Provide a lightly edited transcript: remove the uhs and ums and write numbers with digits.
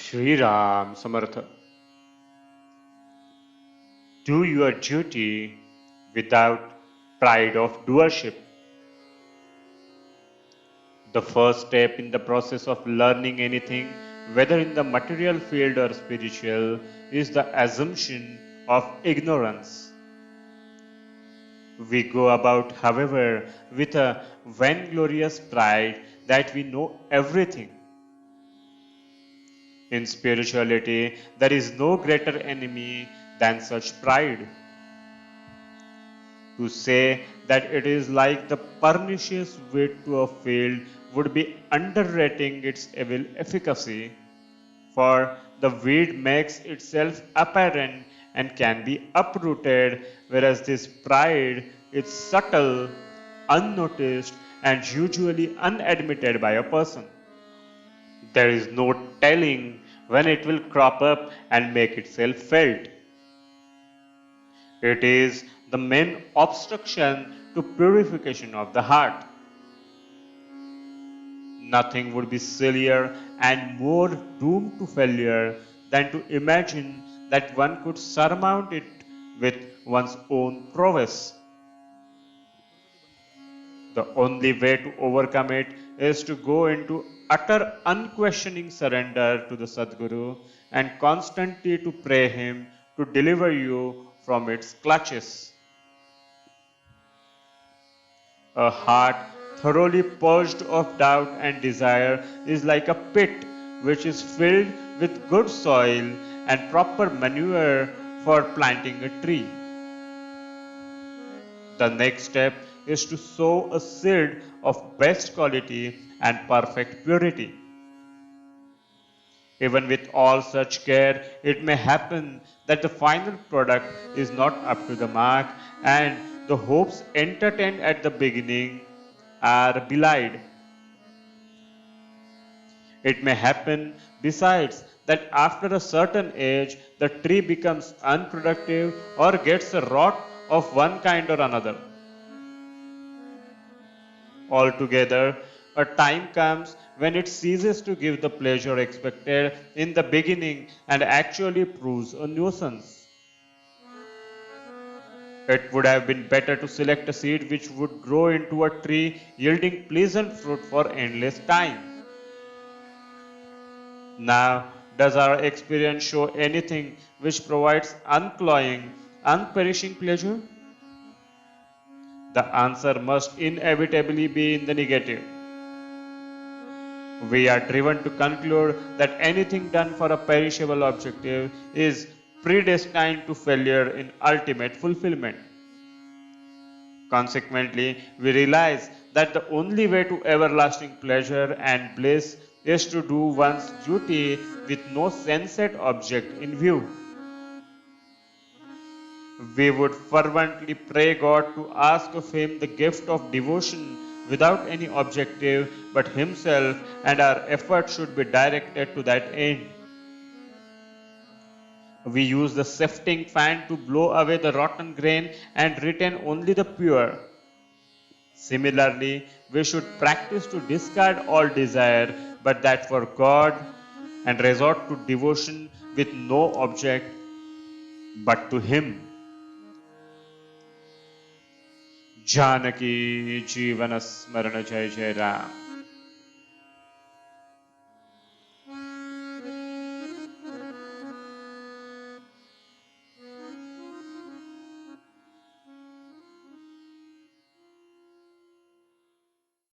Shri Ram Samartha. Do your duty without pride of doership. The first step in the process of learning anything, whether in the material field or spiritual, is the assumption of ignorance. We go about, however, with a vainglorious pride that we know everything. In spirituality, there is no greater enemy than such pride. To say that it is like the pernicious weed to a field would be underrating its evil efficacy, for the weed makes itself apparent and can be uprooted, whereas this pride is subtle, unnoticed, and usually unadmitted by a person. There is no telling when it will crop up and make itself felt. It is the main obstruction to purification of the heart. Nothing would be sillier and more doomed to failure than to imagine that one could surmount it with one's own prowess. The only way to overcome it is to go into utter unquestioning surrender to the Sadguru and constantly to pray him to deliver you from its clutches. A heart thoroughly purged of doubt and desire is like a pit which is filled with good soil and proper manure for planting a tree. The next step is to sow a seed of best quality and perfect purity. Even with all such care, it may happen that the final product is not up to the mark and the hopes entertained at the beginning are belied. It may happen, besides, that after a certain age the tree becomes unproductive or gets a rot of one kind or another. Altogether, a time comes when it ceases to give the pleasure expected in the beginning and actually proves a nuisance. It would have been better to select a seed which would grow into a tree yielding pleasant fruit for endless time. Now, does our experience show anything which provides uncloying, unperishing pleasure? The answer must inevitably be in the negative. We are driven to conclude that anything done for a perishable objective is predestined to failure in ultimate fulfillment. Consequently, we realize that the only way to everlasting pleasure and bliss is to do one's duty with no sensate object in view. We would fervently pray God to ask of Him the gift of devotion without any objective but Himself, and our effort should be directed to that end. We use the sifting fan to blow away the rotten grain and retain only the pure. Similarly, we should practice to discard all desire but that for God and resort to devotion with no object but to Him. Janaki Jeevana Smarana Jai Jai Ram.